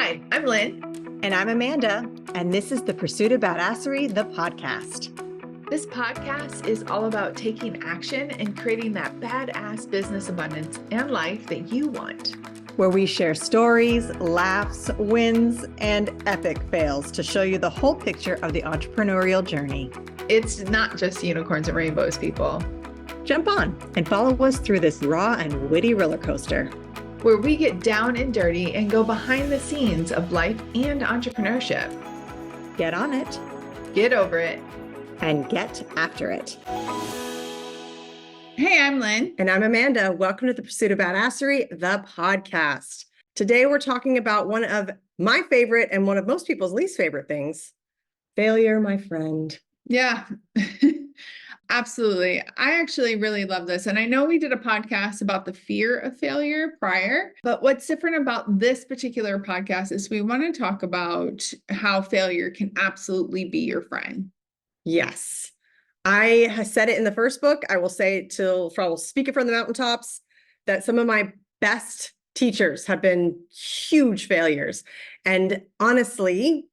Hi, I'm Lynn. And I'm Amanda, and this is the Pursuit of Badasserie, the podcast. This podcast is all about taking action and creating that badass business abundance and life that you want. Where we share stories, laughs, wins, and epic fails to show you the whole picture of the entrepreneurial journey. It's not just unicorns and rainbows, people. Jump on and follow us through this raw and witty roller coaster, where we get down and dirty and go behind the scenes of life and entrepreneurship. Get on it, get over it, and get after it. Hey, I'm Lynn. And I'm Amanda. Welcome to the Pursuit of Badasserie, the podcast. Today, we're talking about one of my favorite and one of most people's least favorite things, failure, my friend. Yeah, absolutely. I actually really love this. And I know we did a podcast about the fear of failure prior, but what's different about this particular podcast is we want to talk about how failure can absolutely be your friend. Yes. I said it in the first book. I will say it I will speak it from the mountaintops, that some of my best teachers have been huge failures. And honestly,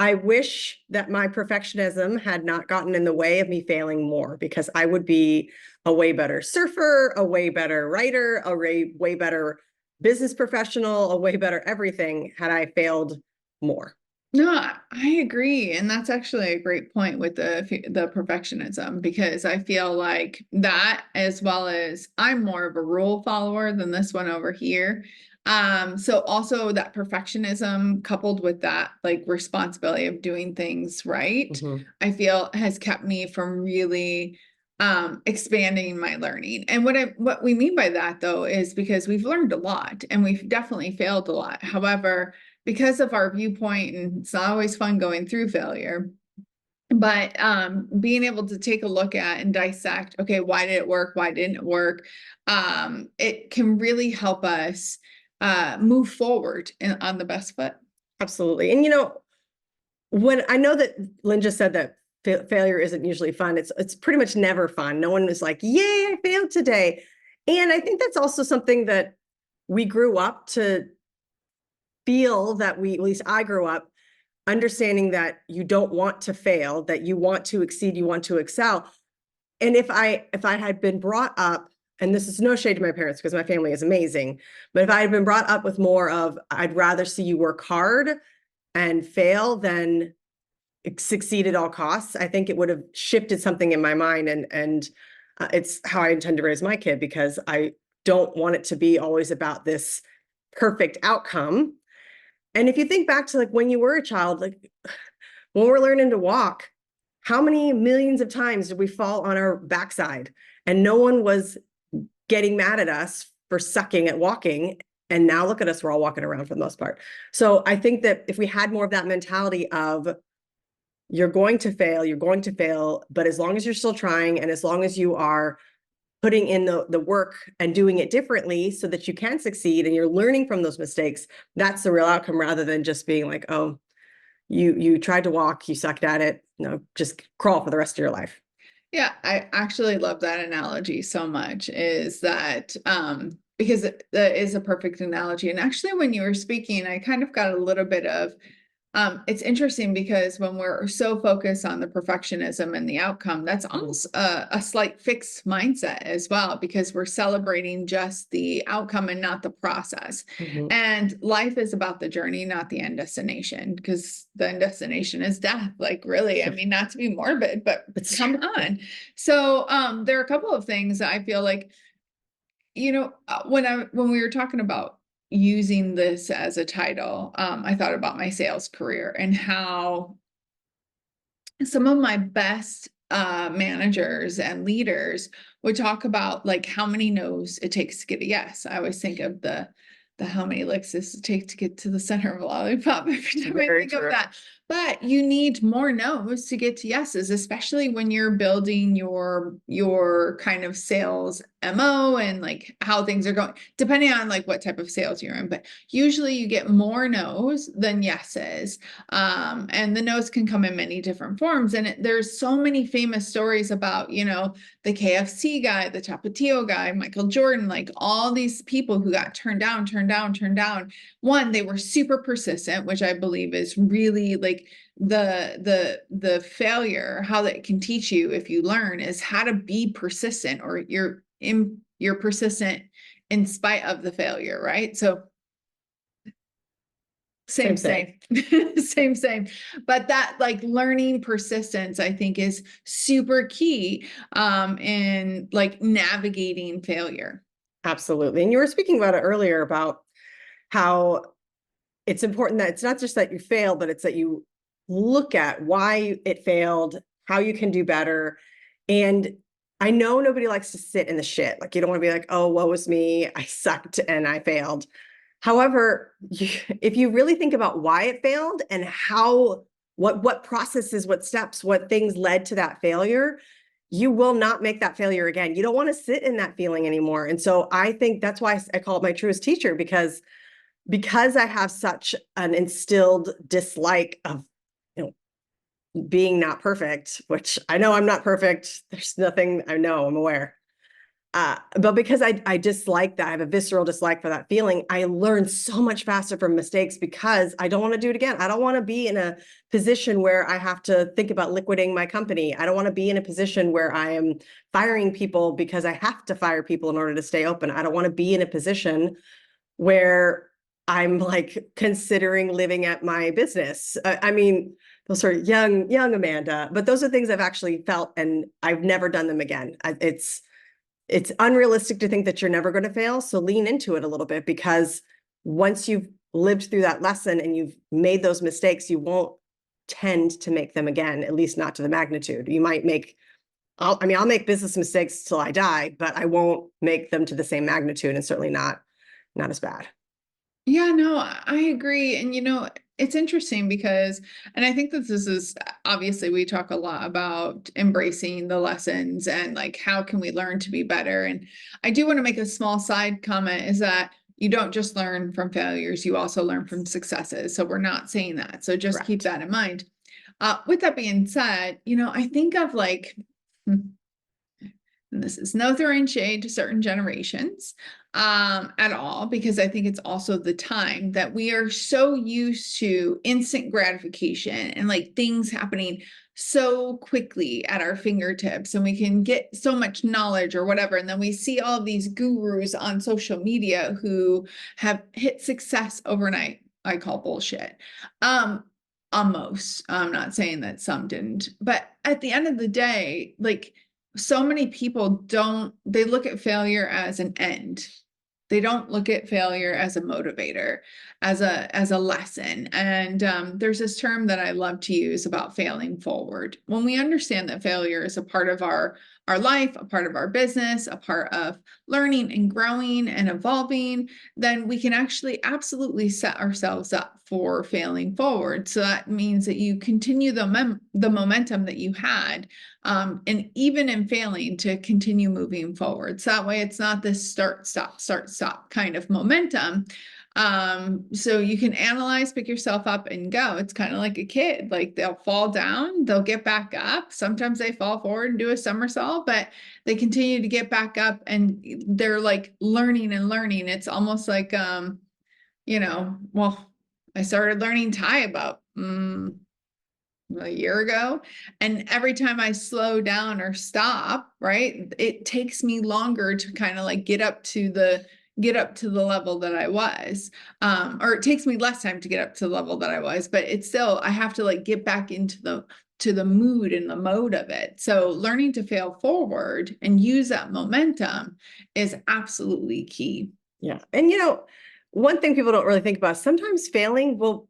I wish that my perfectionism had not gotten in the way of me failing more, because I would be a way better surfer, a way better writer, a way better business professional, a way better everything had I failed more. No, I agree. And that's actually a great point with the perfectionism, because I feel like that, as well as I'm more of a rule follower than this one over here. So also that perfectionism coupled with that like responsibility of doing things right, I feel has kept me from really expanding my learning. And what we mean by that though is because we've learned a lot and we've definitely failed a lot. However, because of our viewpoint, and it's not always fun going through failure, but being able to take a look at and dissect, okay, why did it work? Why didn't it work? It can really help us move forward on the best foot. Absolutely. And when I know that Lynn just said that failure isn't usually fun, it's pretty much never fun. No one is like, yay, I failed today. And I think that's also something that we grew up to feel, that at least I grew up understanding that you don't want to fail, that you want to exceed, you want to excel. And if I had been brought up, and this is no shade to my parents because my family is amazing, but if I had been brought up with more of, I'd rather see you work hard and fail than succeed at all costs, I think it would have shifted something in my mind. And it's how I intend to raise my kid, because I don't want it to be always about this perfect outcome. And if you think back to like when you were a child, like when we're learning to walk, how many millions of times did we fall on our backside and no one was getting mad at us for sucking at walking? And now look at us, we're all walking around for the most part. So I think that if we had more of that mentality of you're going to fail, but as long as you're still trying and as long as you are putting in the work and doing it differently so that you can succeed and you're learning from those mistakes, that's the real outcome, rather than just being like, oh, you tried to walk, you sucked at it, just crawl for the rest of your life. Yeah, I actually love that analogy so much, is that because that is a perfect analogy. And actually, when you were speaking, I kind of got a little bit of it's interesting, because when we're so focused on the perfectionism and the outcome, that's almost a slight fixed mindset as well, because we're celebrating just the outcome and not the process. And life is about the journey, not the end destination, because the end destination is death. Like, really, I mean, not to be morbid, but come on. So there are a couple of things that I feel like, when we were talking about using this as a title, I thought about my sales career and how some of my best managers and leaders would talk about like how many no's it takes to get a yes. I always think of the how many licks does it take to get to the center of a lollipop every time I think of that. But you need more no's to get to yeses, especially when you're building your kind of sales MO and like how things are going, depending on like what type of sales you're in. But usually you get more no's than yeses. And the no's can come in many different forms. And there's so many famous stories about, the KFC guy, the Tapatio guy, Michael Jordan, like all these people who got turned down, turned down, turned down. One, they were super persistent, which I believe is really like the failure, how that can teach you if you learn is how to be persistent, or you're persistent in spite of the failure, right? So same, same. But that like learning persistence, I think, is super key in like navigating failure. Absolutely. And you were speaking about it earlier about how it's important that it's not just that you failed, but it's that you look at why it failed, how you can do better. And I know nobody likes to sit in the shit. Like you don't want to be like, oh, woe was me, I sucked and I failed. However, if you really think about why it failed and how, what processes, what steps, what things led to that failure, you will not make that failure again. You don't want to sit in that feeling anymore. And so I think that's why I call it my truest teacher, because I have such an instilled dislike of, being not perfect, which I know I'm not perfect. There's nothing, I know, I'm aware. But because I dislike that, I have a visceral dislike for that feeling, I learn so much faster from mistakes because I don't want to do it again. I don't want to be in a position where I have to think about liquidating my company. I don't want to be in a position where I am firing people because I have to fire people in order to stay open. I don't want to be in a position where I'm like considering living at my business. I mean, those are young Amanda, but those are things I've actually felt, and I've never done them again. It's unrealistic to think that you're never going to fail. So lean into it a little bit, because once you've lived through that lesson and you've made those mistakes, you won't tend to make them again, at least not to the magnitude. You might make, I'll make business mistakes till I die, but I won't make them to the same magnitude, and certainly not as bad. Yeah, no, I agree. And it's interesting because, and I think that this is obviously we talk a lot about embracing the lessons and like how can we learn to be better. And I do want to make a small side comment is that you don't just learn from failures, you also learn from successes. So we're not saying that. So just keep that in mind. With that being said, I think of like, and this is no throwing shade to certain generations at all, because I think it's also the time that we are so used to instant gratification and like things happening so quickly at our fingertips, and we can get so much knowledge or whatever. And then we see all of these gurus on social media who have hit success overnight. I call bullshit. Almost. I'm not saying that some didn't, but at the end of the day, like, so many people they look at failure as an end. They don't look at failure as a motivator, as a lesson. And there's this term that I love to use about failing forward. When we understand that failure is a part of our life, a part of our business, a part of learning and growing and evolving, then we can actually absolutely set ourselves up for failing forward. So that means that you continue the momentum that you had, and even in failing, to continue moving forward. So that way it's not this start, stop kind of momentum. So you can analyze, pick yourself up and go. It's kind of like a kid, like they'll fall down, they'll get back up. Sometimes they fall forward and do a somersault, but they continue to get back up, and they're like learning and learning. It's almost like, well, I started learning Thai about a year ago, and every time I slow down or stop, right, it takes me longer to kind of like get up to the level that I was, or it takes me less time to get up to the level that I was, but it's still, I have to like get back into the mood and the mode of it. So learning to fail forward and use that momentum is absolutely key. Yeah. And one thing people don't really think about, sometimes failing will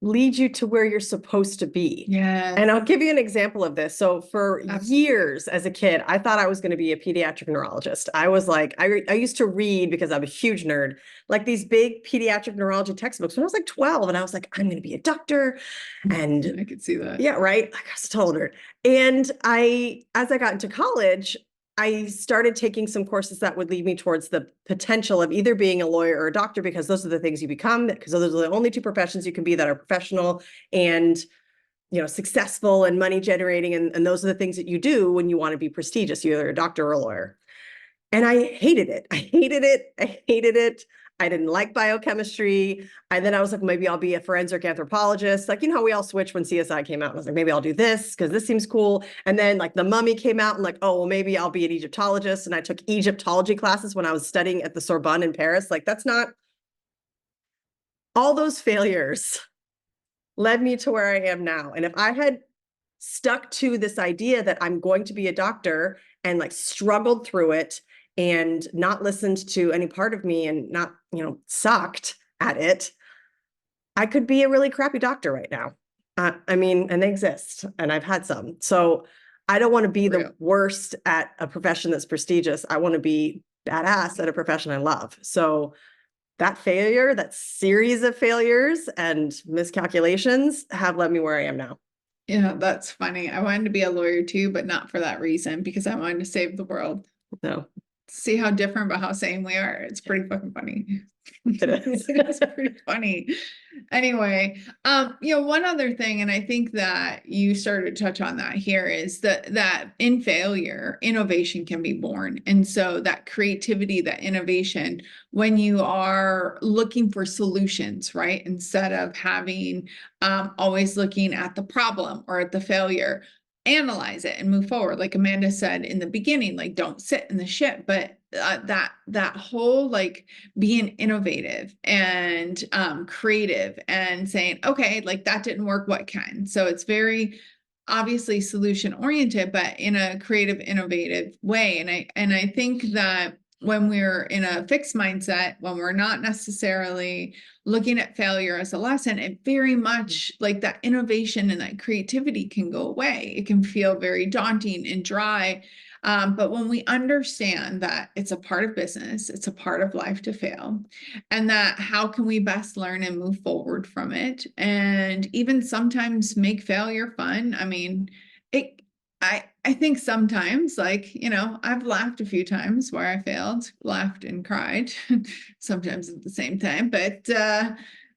lead you to where you're supposed to be. Yes, And I'll give you an example of this. So for absolutely. years as a kid, I thought I was going to be a pediatric neurologist. I was like, I used to read, because I'm a huge nerd, like these big pediatric neurology textbooks when I was like 12. And I was like, I'm going to be a doctor. And I could see that. yeah, right. Like I was told her. And as I got into college, I started taking some courses that would lead me towards the potential of either being a lawyer or a doctor, because those are the things you become, because those are the only two professions you can be that are professional and, successful and money generating. And those are the things that you do when you want to be prestigious. You're either a doctor or a lawyer. And I hated it. I hated it. I hated it. I didn't like biochemistry. And then I was like, maybe I'll be a forensic anthropologist. Like, how we all switched when CSI came out. I was like, maybe I'll do this because this seems cool. And then like The Mummy came out and like, oh, well, maybe I'll be an Egyptologist. And I took Egyptology classes when I was studying at the Sorbonne in Paris. Like, that's not, all those failures led me to where I am now. And if I had stuck to this idea that I'm going to be a doctor and like struggled through it and not listened to any part of me and not, sucked at it, I could be a really crappy doctor right now. I mean, and they exist, and I've had some. So I don't want to be the worst at a profession that's prestigious. I want to be badass at a profession I love. So that failure, that series of failures and miscalculations have led me where I am now. Yeah, that's funny. I wanted to be a lawyer too, but not for that reason, because I wanted to save the world. No, See how different but how same we are. It's pretty fucking funny. it is. It's pretty funny. Anyway, one other thing, and I think that you started to touch on that here, is that in failure, innovation can be born. And so that creativity, that innovation, when you are looking for solutions, right? Instead of having always looking at the problem or at the failure, analyze it and move forward. Like Amanda said in the beginning, like don't sit in the shit, but that whole like being innovative and creative and saying, okay, like that didn't work, what can? So it's very obviously solution oriented, but in a creative, innovative way. And I think that when we're in a fixed mindset, when we're not necessarily looking at failure as a lesson, it very much like that innovation and that creativity can go away. It can feel very daunting and dry. But when we understand that it's a part of business, it's a part of life to fail, and that how can we best learn and move forward from it, and even sometimes make failure fun. I mean, it. I think sometimes, like, I've laughed a few times where I failed, laughed and cried, sometimes at the same time. But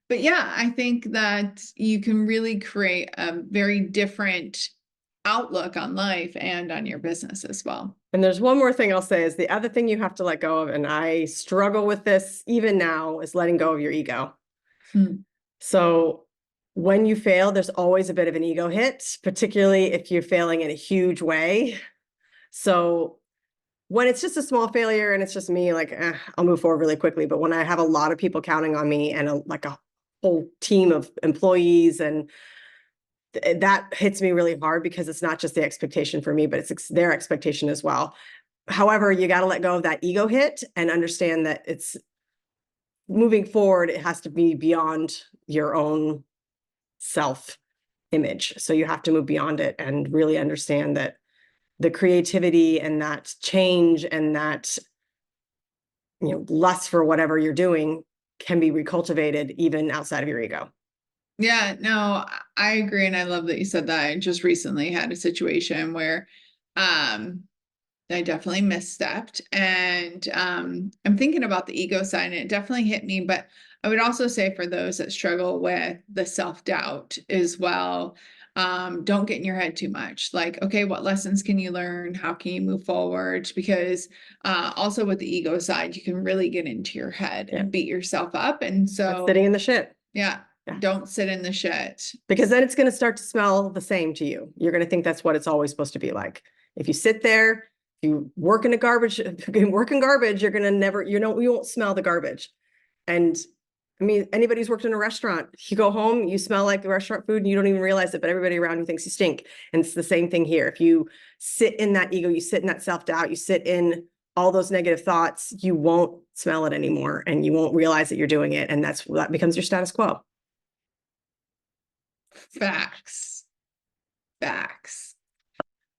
yeah, I think that you can really create a very different outlook on life and on your business as well. And there's one more thing I'll say is the other thing you have to let go of, and I struggle with this even now, is letting go of your ego. So when you fail, there's always a bit of an ego hit, particularly if you're failing in a huge way. So when it's just a small failure and it's just me, like, I'll move forward really quickly. But when I have a lot of people counting on me and a whole team of employees, and that hits me really hard, because it's not just the expectation for me, but it's their expectation as well. However, you got to let go of that ego hit and understand that it's moving forward. It has to be beyond your own self image. So you have to move beyond it and really understand that the creativity and that change and that, lust for whatever you're doing can be recultivated even outside of your ego. Yeah, no, I agree. And I love that you said that. I just recently had a situation where I definitely misstepped. And I'm thinking about the ego side, and it definitely hit me. But I would also say for those that struggle with the self-doubt as well, don't get in your head too much. Like, okay, what lessons can you learn? How can you move forward? Because also with the ego side, you can really get into your head and beat yourself up. And That's so, sitting in the shit. yeah. Don't sit in the shit. Because then it's going to start to smell the same to you. You're going to think that's what it's always supposed to be like. If you sit there, you work in garbage, you're going to never, you won't smell the garbage. And I mean, anybody who's worked in a restaurant, you go home, you smell like the restaurant food and you don't even realize it, but everybody around you thinks you stink. And it's the same thing here. If you sit in that ego, you sit in that self-doubt, you sit in all those negative thoughts, you won't smell it anymore and you won't realize that you're doing it. And that becomes your status quo. Facts. Facts.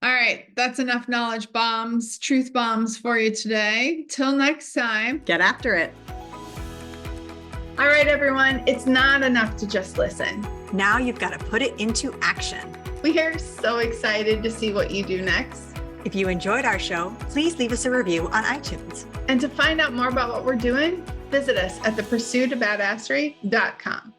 All right, that's enough knowledge bombs, truth bombs for you today. Till next time. Get after it. All right, everyone, it's not enough to just listen. Now you've got to put it into action. We are so excited to see what you do next. If you enjoyed our show, please leave us a review on iTunes. And to find out more about what we're doing, visit us at thepursuitofbadasserie.com.